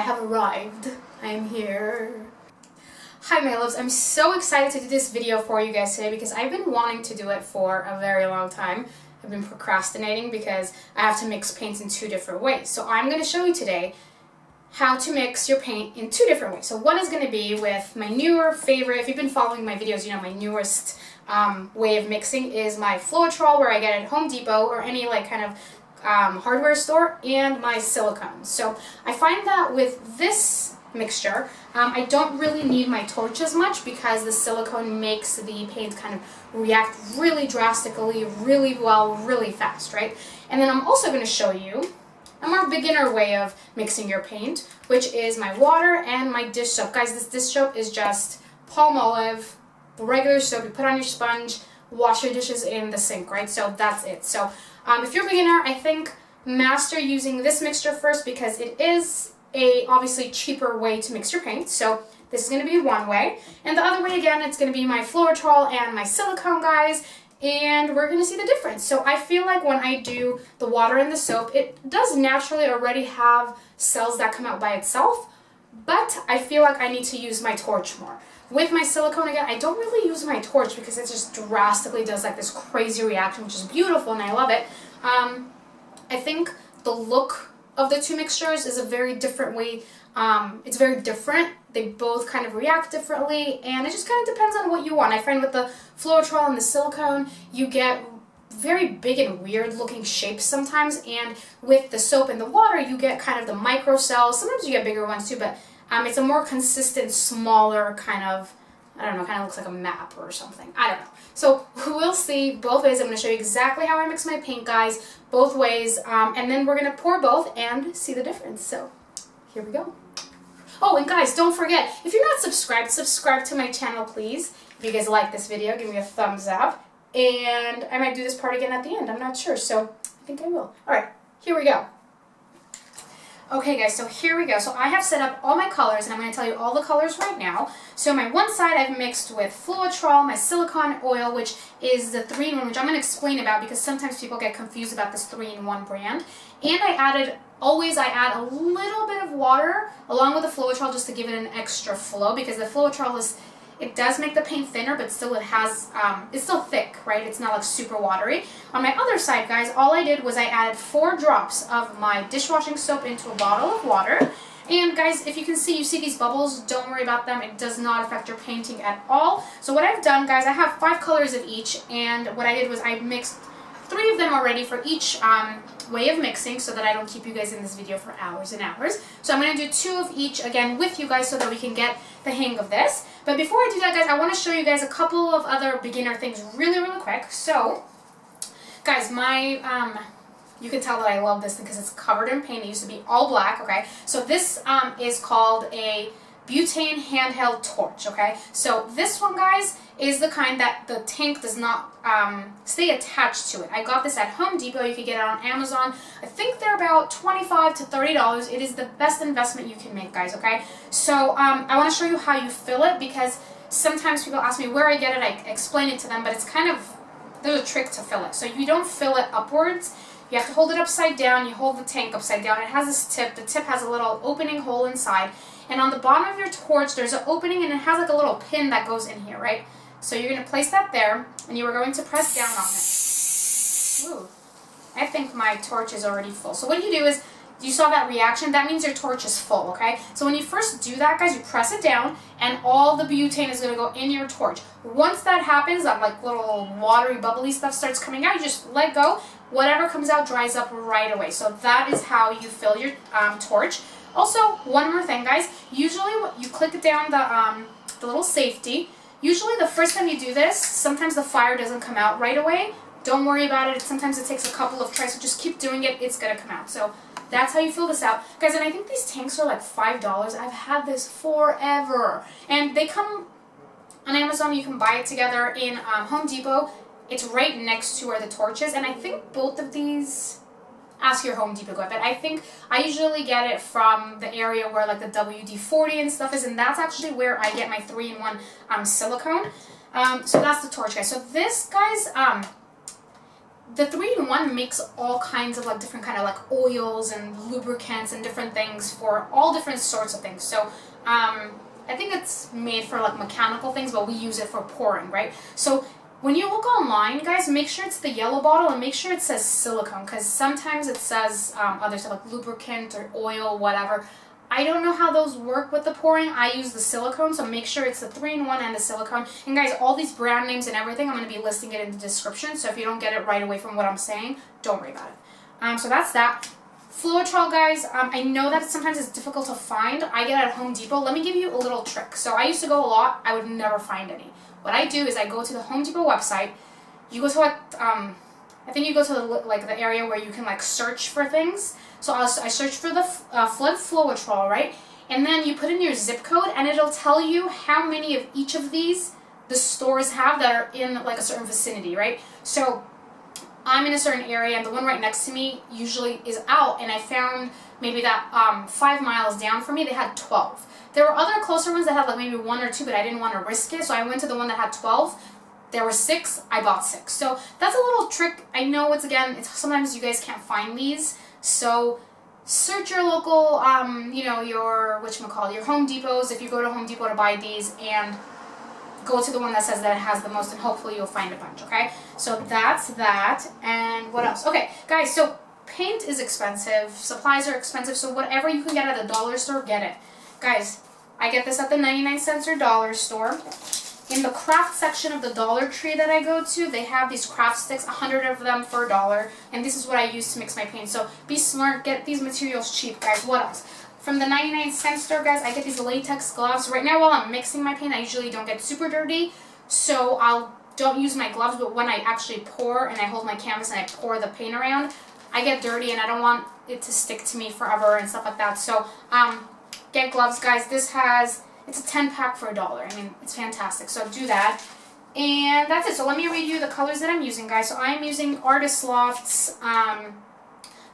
have arrived. I am here. Hi my loves, I'm so excited to do this video for you guys today because I've been wanting to do it for a very long time. I've been procrastinating because I have to mix paints in two different ways. So I'm going to show you today how to mix your paint in two different ways. So one is going to be with my newer favorite. If you've been following my videos, you know my newest way of mixing is my Floetrol, where I get it at Home Depot or any like kind of hardware store, and my silicone. So I find that with this mixture, I don't really need my torch as much because the silicone makes the paint kind of react really drastically, really well, really fast, right? And then I'm also going to show you a more beginner way of mixing your paint, which is my water and my dish soap. Guys, this dish soap is just palm olive, regular soap. You put on your sponge, wash your dishes in the sink, right? So that's it. So if you're a beginner, I think master using this mixture first because it is a obviously cheaper way to mix your paint. So this is going to be one way, and the other way again, it's going to be my Floetrol and my silicone, guys, and we're going to see the difference. So I feel like when I do the water and the soap, it does naturally already have cells that come out by itself, but I feel like I need to use my torch more. With my silicone, again, I don't really use my torch because it just drastically does like this crazy reaction, which is beautiful and I love it. I think the look of the two mixtures is a very different way. It's very different. They both kind of react differently, and it just kind of depends on what you want. I find with the Floetrol and the silicone, you get very big and weird looking shapes sometimes, and with the soap and the water, you get kind of the micro cells. Sometimes you get bigger ones too, but it's a more consistent, smaller kind of, I don't know, kind of looks like a map or something. I don't know. So we'll see both ways. I'm going to show you exactly how I mix my paint, guys, both ways, and then we're going to pour both and see the difference. So here we go. Oh, and guys, don't forget, if you're not subscribed, subscribe to my channel, please. If you guys like this video, give me a thumbs up, and I might do this part again at the end. I'm not sure, so I think I will. All right, here we go. Okay guys, so here we go. So I have set up all my colors, and I'm going to tell you all the colors right now. So my one side I've mixed with Floetrol, my silicone oil, which is the 3-in-1, which I'm going to explain about because sometimes people get confused about this 3-in-1 brand. And I added, always I add a little bit of water along with the Floetrol just to give it an extra flow, because the Floetrol is, it does make the paint thinner, but still it has, it's still thick, right? It's not like super watery. On my other side, guys, all I did was I added 4 drops of my dishwashing soap into a bottle of water. And guys, if you can see, you see these bubbles, don't worry about them. It does not affect your painting at all. So what I've done, guys, I have 5 colors of each, and what I did was I mixed 3 of them already for each way of mixing so that I don't keep you guys in this video for hours and hours. So I'm going to do 2 of each again with you guys so that we can get the hang of this. But before I do that, guys, I want to show you guys a couple of other beginner things really, really quick. So, guys, my, you can tell that I love this because it's covered in paint. It used to be all black, okay? So this is called a butane handheld torch, okay? So this one, guys, is the kind that the tank does not stay attached to it. I got this at Home Depot. You can get it on Amazon. I think they're about $25 to $30. It is the best investment you can make, guys, okay? So I want to show you how you fill it because sometimes people ask me where I get it. I explain it to them, but it's kind of, there's a trick to fill it. So you don't fill it upwards. You have to hold it upside down. You hold the tank upside down. It has this tip. The tip has a little opening hole inside. And on the bottom of your torch, there's an opening, and it has like a little pin that goes in here, right? So you're going to place that there, and you are going to press down on it. Ooh, I think my torch is already full. So what you do is, you saw that reaction? That means your torch is full, okay? So when you first do that, guys, you press it down, and all the butane is going to go in your torch. Once that happens, that like little watery, bubbly stuff starts coming out, you just let go. Whatever comes out dries up right away. So that is how you fill your torch. Also, one more thing, guys. Usually, you click down the little safety. Usually, the first time you do this, sometimes the fire doesn't come out right away. Don't worry about it. Sometimes it takes a couple of tries, so just keep doing it. It's going to come out. So that's how you fill this out. Guys, and I think these tanks are like $5. I've had this forever. And they come on Amazon. You can buy it together in Home Depot. It's right next to where the torch is. And I think both of these, ask your Home Depot guy, but I think I usually get it from the area where like the WD-40 and stuff is, and that's actually where I get my 3-in-1 silicone. So that's the torch, guys. So this, guys, the 3-in-1 makes all kinds of like different kind of like oils and lubricants and different things for all different sorts of things. So I think it's made for like mechanical things, but we use it for pouring, right? So when you look online, guys, make sure it's the yellow bottle and make sure it says silicone, because sometimes it says other stuff like lubricant or oil, whatever. I don't know how those work with the pouring. I use the silicone, so make sure it's the 3-in-1 and the silicone. And guys, all these brand names and everything, I'm going to be listing it in the description, so if you don't get it right away from what I'm saying, don't worry about it. So that's that. Floetrol, guys, I know that sometimes it's difficult to find. I get it at Home Depot. Let me give you a little trick. So I used to go a lot. I would never find any. What I do is I go to the Home Depot website. You go to like, I think you go to the area where you can like search for things. So I search for the Floetrol, right? And then you put in your zip code and it'll tell you how many of each of these the stores have that are in like a certain vicinity, right? So I'm in a certain area and the one right next to me usually is out, and I found maybe that 5 miles down from me they had 12. There were other closer ones that had like maybe 1 or 2, but I didn't want to risk it, so I went to the one that had 12. There were 6, I bought 6. So that's a little trick. I know it's sometimes you guys can't find these. So search your local, you know, your Home Depots, if you go to Home Depot to buy these, and go to the one that says that it has the most, and hopefully you'll find a bunch, okay? So that's that, and what else? Okay, guys, so paint is expensive, supplies are expensive, so whatever you can get at the dollar store, get it. Guys, I get this at the 99-cent or dollar store. In the craft section of the Dollar Tree that I go to, they have these craft sticks, 100 of them for $1, and this is what I use to mix my paint. So be smart, get these materials cheap, guys. What else? From the 99-cent store, guys, I get these latex gloves. Right now, while I'm mixing my paint, I usually don't get super dirty, so don't use my gloves, but when I actually pour and I hold my canvas and I pour the paint around, I get dirty and I don't want it to stick to me forever and stuff like that. So get gloves, guys. It's a 10-pack for $1. I mean, it's fantastic. So do that. And that's it. So let me read you the colors that I'm using, guys. So I'm using Artist Loft's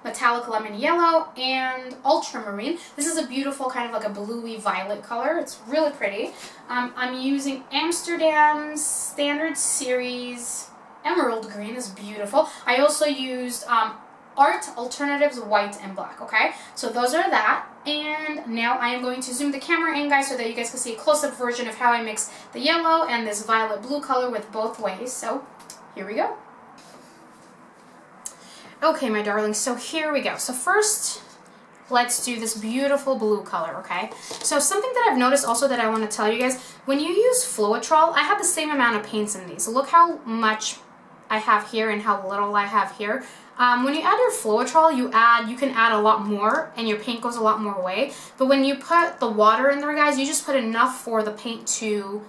Metallic Lemon Yellow and Ultramarine. This is a beautiful kind of like a bluey violet color. It's really pretty. I'm using Amsterdam's Standard Series Emerald Green. Is beautiful. I also used Art Alternatives White and Black, okay? So those are that. And now I am going to zoom the camera in, guys, so that you guys can see a close-up version of how I mix the yellow and this violet blue color with both ways. So here we go. Okay, my darlings, so here we go. So first, let's do this beautiful blue color, okay? So something that I've noticed also that I want to tell you guys, when you use Floetrol, I have the same amount of paints in these. Look how much I have here and how little I have here. When you add your Floetrol, you can add a lot more and your paint goes a lot more away. But when you put the water in there, guys, you just put enough for the paint to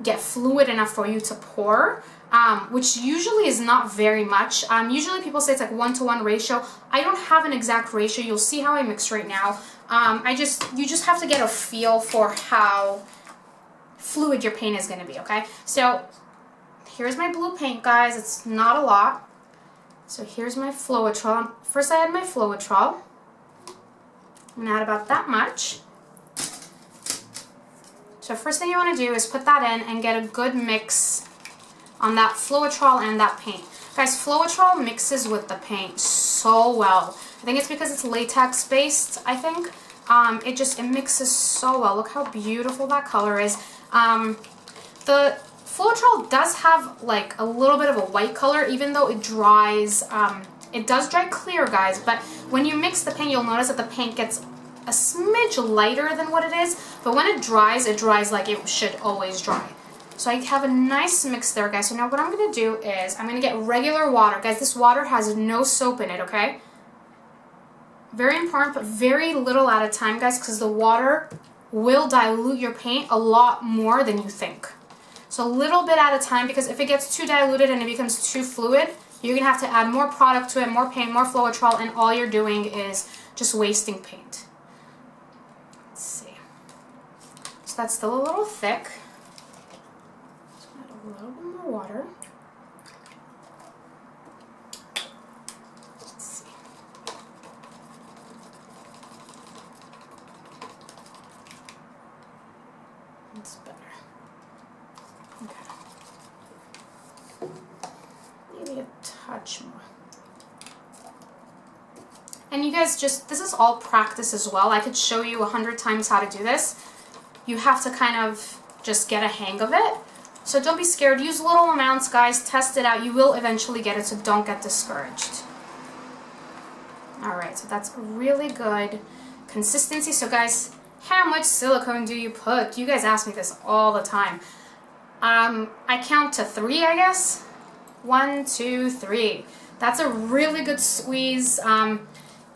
get fluid enough for you to pour, which usually is not very much. Usually people say it's like 1-to-1 ratio. I don't have an exact ratio. You'll see how I mix right now. You just have to get a feel for how fluid your paint is going to be, okay? So here's my blue paint, guys. It's not a lot. So here's my Floetrol. First I add my Floetrol. I'm going to add about that much. So first thing you want to do is put that in and get a good mix on that Floetrol and that paint. Guys, Floetrol mixes with the paint so well. I think it's because it's latex based, I think. It mixes so well. Look how beautiful that color is. The Floetrol does have like a little bit of a white color, even though it dries. It does dry clear, guys, but when you mix the paint, you'll notice that the paint gets a smidge lighter than what it is, but when it dries like it should always dry. So I have a nice mix there, guys. So now what I'm going to do is I'm going to get regular water. Guys, this water has no soap in it, okay? Very important, but very little at a time, guys, because the water will dilute your paint a lot more than you think. So a little bit at a time, because if it gets too diluted and it becomes too fluid, you're going to have to add more product to it, more paint, more Floetrol, and all you're doing is just wasting paint. Let's see. So that's still a little thick. So add a little bit more water. Let's see. That's better. Okay. Maybe a touch And you guys this is all practice as well. I could show you 100 times how to do this. You have to kind of just get a hang of it. So don't be scared. Use little amounts, guys. Test it out. You will eventually get it, so don't get discouraged. Alright, so that's a really good consistency. So guys, how much silicone do you put? You guys ask me this all the time. I count to 3, I guess. 1, 2, 3. That's a really good squeeze.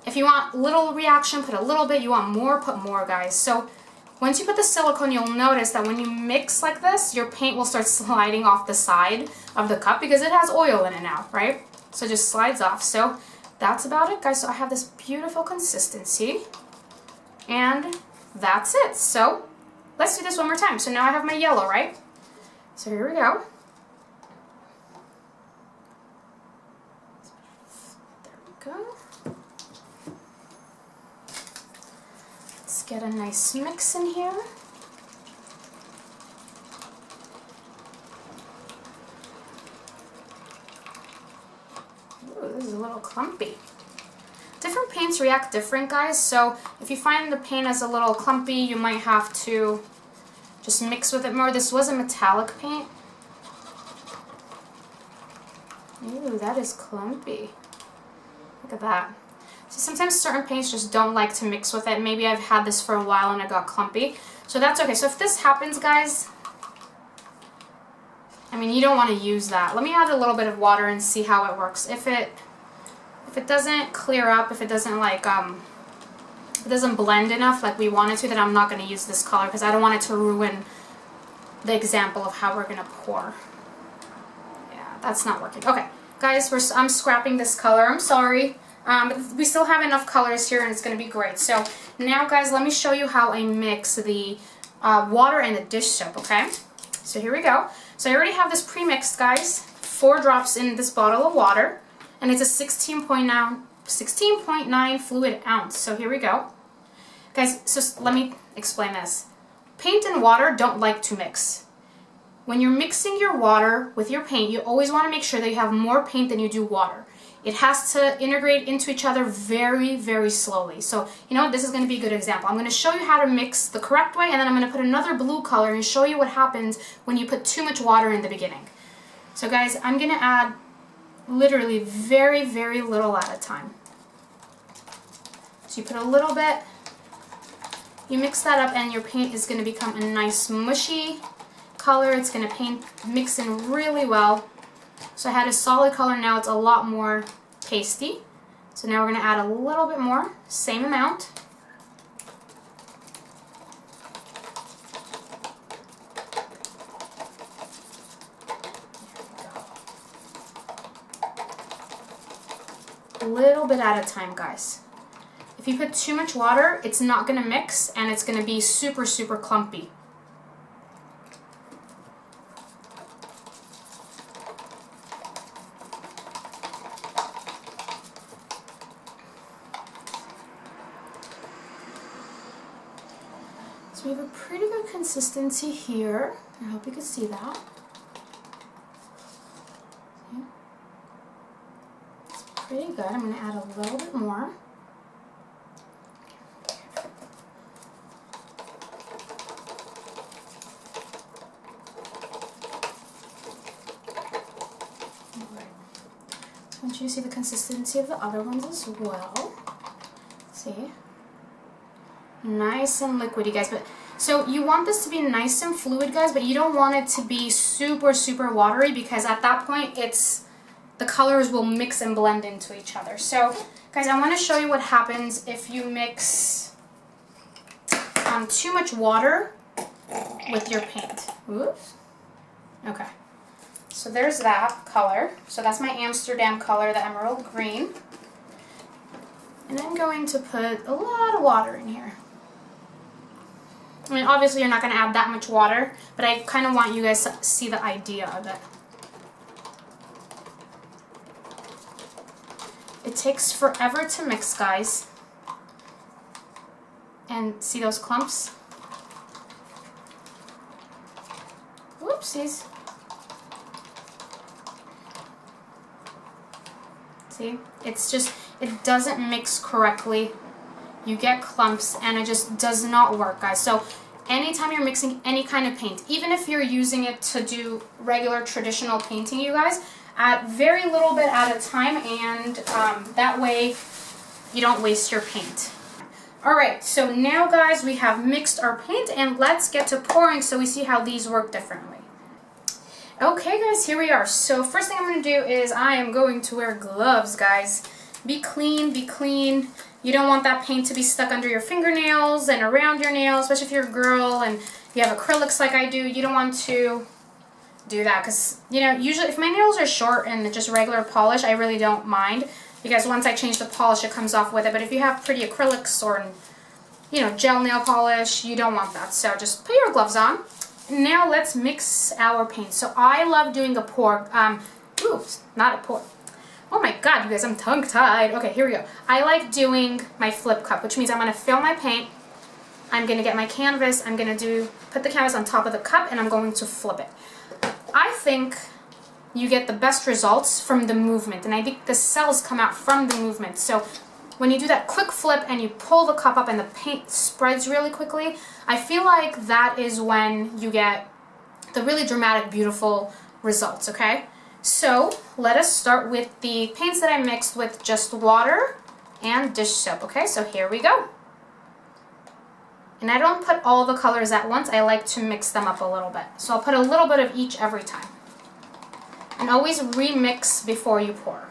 If you want little reaction, put a little bit. You want more, put more, guys. So once you put the silicone, you'll notice that when you mix like this, your paint will start sliding off the side of the cup because it has oil in it now, right? So it just slides off. So that's about it, guys. So I have this beautiful consistency, and that's it. So let's do this one more time. So now I have my yellow, right? So here we go. There we go. Let's get a nice mix in here. Ooh, this is a little clumpy. Different paints react different, guys, so if you find the paint is a little clumpy, you might have to just mix with it more. This was a metallic paint. Ooh, that is clumpy. Look at that. So sometimes certain paints just don't like to mix with it. Maybe I've had this for a while and it got clumpy. So that's okay. So if this happens, guys, I mean, you don't want to use that. Let me add a little bit of water and see how it works. If it doesn't clear up, if it doesn't like it doesn't blend enough like we want it to, then I'm not going to use this color because I don't want it to ruin the example of how we're going to pour. Yeah, that's not working. Okay, guys, I'm scrapping this color. I'm sorry. But we still have enough colors here and it's going to be great. So now, guys, let me show you how I mix the water and the dish soap, okay? So here we go. So I already have this pre-mixed, guys. 4 drops in this bottle of water. And it's a 16.9 fluid ounce. So here we go. Guys, so let me explain this. Paint and water don't like to mix. When you're mixing your water with your paint, you always want to make sure that you have more paint than you do water. It has to integrate into each other very, very slowly. So, you know what? This is going to be a good example. I'm going to show you how to mix the correct way, and then I'm going to put another blue color and show you what happens when you put too much water in the beginning. So guys, I'm going to add literally very, very little at a time. So you put a little bit, you mix that up, and your paint is going to become a nice mushy color. It's going to mix in really well. So I had a solid color, now it's a lot more pasty. So now we're going to add a little bit more, same amount. A little bit at a time, guys. If you put too much water, it's not going to mix and it's going to be super, super clumpy. So we have a pretty good consistency here. I hope you can see that. Pretty good. I'm going to add a little bit more. Alright. I want you to see the consistency of the other ones as well. See? Nice and liquidy, guys. But so you want this to be nice and fluid, guys, but you don't want it to be super, super watery because at that point the colors will mix and blend into each other. So, guys, I want to show you what happens if you mix too much water with your paint. Oops. Okay. So there's that color. So that's my Amsterdam color, the emerald green. And I'm going to put a lot of water in here. I mean, obviously you're not going to add that much water, but I kind of want you guys to see the idea of it. It takes forever to mix, guys. And see those clumps? Whoopsies. See? It's it doesn't mix correctly. You get clumps and it just does not work, guys. So anytime you're mixing any kind of paint, even if you're using it to do regular traditional painting, you guys, add very little bit at a time, and that way you don't waste your paint. Alright, so now guys, we have mixed our paint, and let's get to pouring so we see how these work differently. Okay guys, here we are. So first thing I'm going to do is I am going to wear gloves, guys. Be clean, be clean. You don't want that paint to be stuck under your fingernails and around your nails, especially if you're a girl and you have acrylics like I do. You don't want to do that because, you know, usually if my nails are short and just regular polish, I really don't mind because once I change the polish, it comes off with it. But if you have pretty acrylics or, you know, gel nail polish, you don't want that. So just put your gloves on. Now let's mix our paint. So I love doing a pour. Oops, not a pour. Oh my god, you guys, I'm tongue-tied. Okay, here we go. I like doing my flip cup, which means I'm going to fill my paint. I'm going to get my canvas. I'm going to put the canvas on top of the cup, and I'm going to flip it. I think you get the best results from the movement, and I think the cells come out from the movement. So when you do that quick flip and you pull the cup up and the paint spreads really quickly, I feel like that is when you get the really dramatic, beautiful results, okay? So let us start with the paints that I mixed with just water and dish soap, okay? So here we go. And I don't put all the colors at once. I like to mix them up a little bit. So I'll put a little bit of each every time. And always remix before you pour.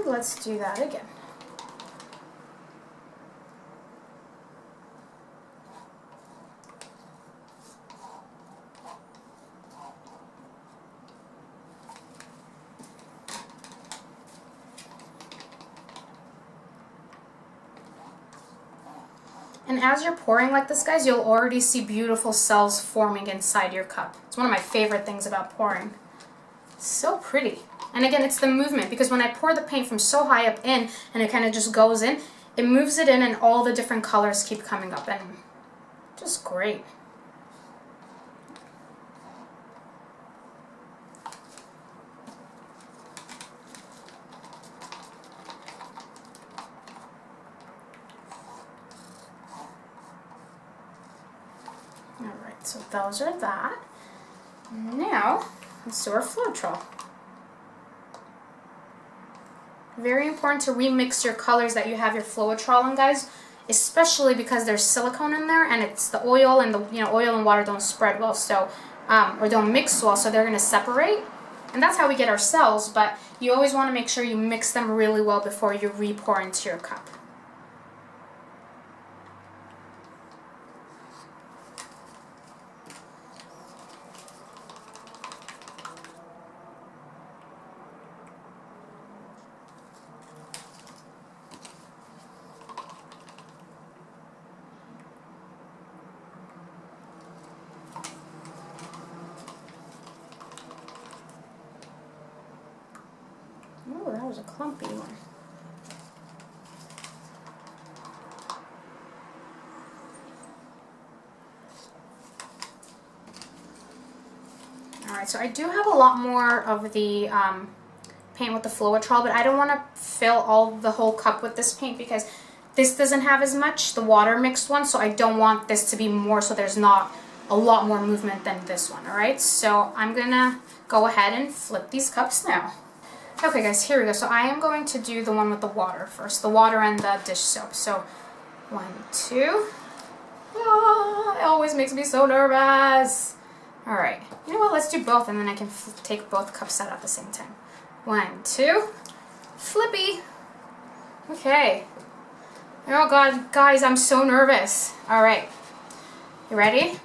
Let's do that again. And as you're pouring like this, guys, you'll already see beautiful cells forming inside your cup. It's one of my favorite things about pouring. It's so pretty. And again, it's the movement, because when I pour the paint from so high up in and it kind of just goes in, it moves it in and all the different colors keep coming up, and just great. Alright, so those are that. Now, let's do our Floetrol. Very important to remix your colors that you have your Floetrol in, guys, especially because there's silicone in there, and it's the oil, and the oil and water don't spread well, so or don't mix well, so they're going to separate, and that's how we get our cells. But you always want to make sure you mix them really well before you re-pour into your cup. Oh, that was a clumpy one. Alright, so I do have a lot more of the paint with the Floetrol, but I don't want to fill the whole cup with this paint because this doesn't have as much, the water mixed one, so I don't want this to be more, so there's not a lot more movement than this one, alright? So I'm gonna go ahead and flip these cups now. Okay guys, here we go. So I am going to do the one with the water first, the water and the dish soap. So 1, 2. Ah, it always makes me so nervous. Alright, you know what, let's do both and then I can take both cups out at the same time. 1, 2, flippy. Okay. Oh god, guys, I'm so nervous. Alright. You ready?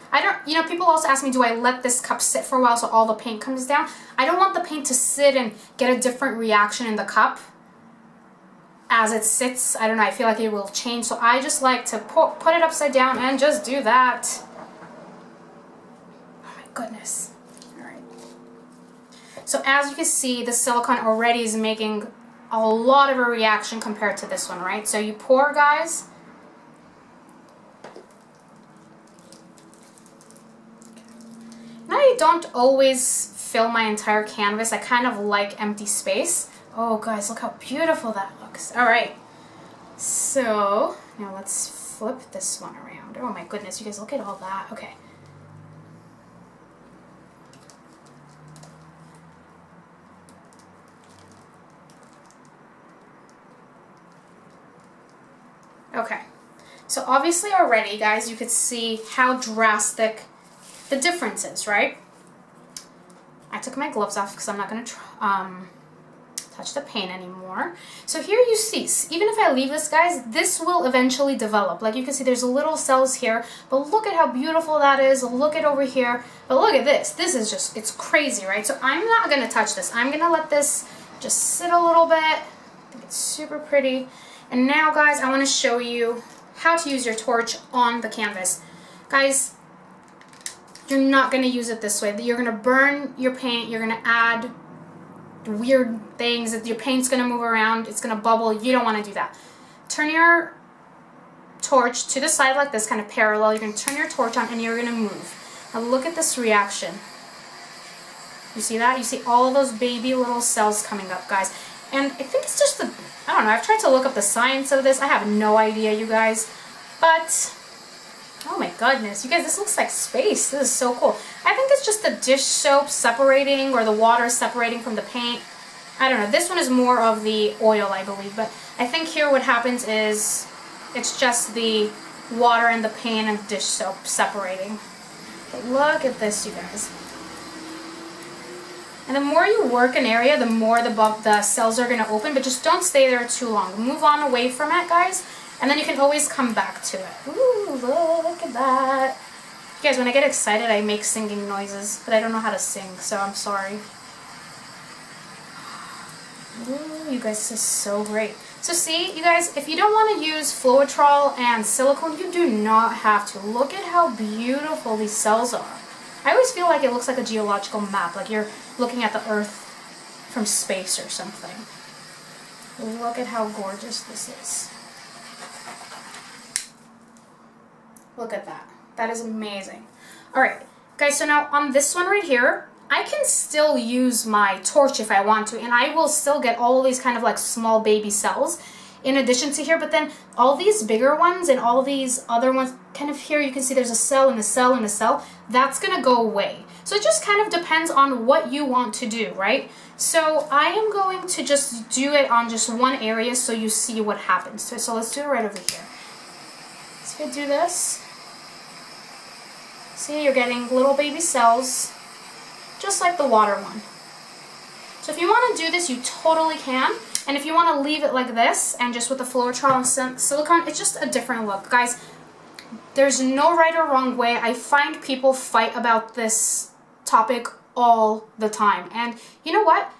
People also ask me, do I let this cup sit for a while so all the paint comes down? I don't want the paint to sit and get a different reaction in the cup as it sits. I don't know, I feel like it will change, so I just like to put it upside down and just do that. Oh my goodness. So as you can see, the silicone already is making a lot of a reaction compared to this one, right? So you pour, guys. Now I don't always fill my entire canvas. I kind of like empty space. Oh guys, look how beautiful that looks. All right, so now let's flip this one around. Oh my goodness, you guys, look at all that. Okay. Okay, so obviously already, guys, you could see how drastic the difference is, right? I took my gloves off because I'm not going to touch the paint anymore. So here you see, even if I leave this, guys, this will eventually develop. Like you can see, there's little cells here, but look at how beautiful that is. Look at over here, but look at this. This is just, it's crazy, right? So I'm not going to touch this. I'm going to let this just sit a little bit. I think it's super pretty. And now, guys, I want to show you how to use your torch on the canvas. Guys, you're not going to use it this way. You're going to burn your paint. You're going to add weird things. Your paint's going to move around. It's going to bubble. You don't want to do that. Turn your torch to the side like this, kind of parallel. You're going to turn your torch on and you're going to move. Now look at this reaction. You see that? You see all of those baby little cells coming up, guys. And I think it's just the, I don't know, I've tried to look up the science of this. I have no idea, you guys. But, oh my goodness, you guys, this looks like space. This is so cool. I think it's just the dish soap separating, or the water separating from the paint. I don't know. This one is more of the oil, I believe. But I think here what happens is it's just the water and the paint and dish soap separating. But look at this, you guys. And the more you work an area, the more the cells are going to open, but just don't stay there too long. Move on away from it, guys, and then you can always come back to it. Ooh, look at that. You guys, when I get excited, I make singing noises, but I don't know how to sing, so I'm sorry. Ooh, you guys, this is so great. So see, you guys, if you don't want to use Floetrol and silicone, you do not have to. Look at how beautiful these cells are. I always feel like it looks like a geological map, like you're looking at the Earth from space or something. Look at how gorgeous this is. Look at that. That is amazing. Alright, guys, so now on this one right here, I can still use my torch if I want to, and I will still get all these kind of like small baby cells in addition to here, but then all these bigger ones and all these other ones, kind of here you can see there's a cell and a cell and a cell, that's gonna go away. So it just kind of depends on what you want to do, right? So I am going to just do it on just one area so you see what happens. So let's do it right over here. So if I do this, see, you're getting little baby cells, just like the water one. So if you want to do this, you totally can. And if you want to leave it like this, and just with the Floetrol and silicone, it's just a different look. Guys, there's no right or wrong way. I find people fight about this topic all the time. And you know what?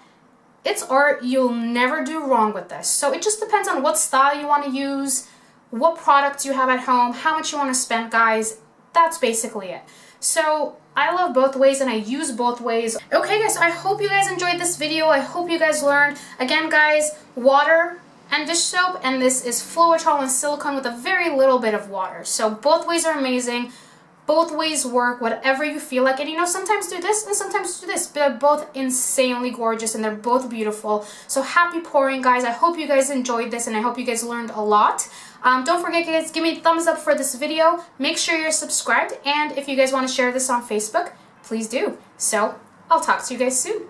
It's art. You'll never do wrong with this. So it just depends on what style you want to use, what products you have at home, how much you want to spend, guys. That's basically it. So I love both ways and I use both ways. Okay guys, so I hope you guys enjoyed this video. I hope you guys learned. Again guys, water and dish soap, and this is Floetrol and silicone with a very little bit of water. So both ways are amazing. Both ways work, whatever you feel like. And you know, sometimes do this and sometimes do this. But they're both insanely gorgeous and they're both beautiful. So happy pouring, guys. I hope you guys enjoyed this and I hope you guys learned a lot. Don't forget, guys, give me a thumbs up for this video. Make sure you're subscribed. And if you guys want to share this on Facebook, please do. So I'll talk to you guys soon.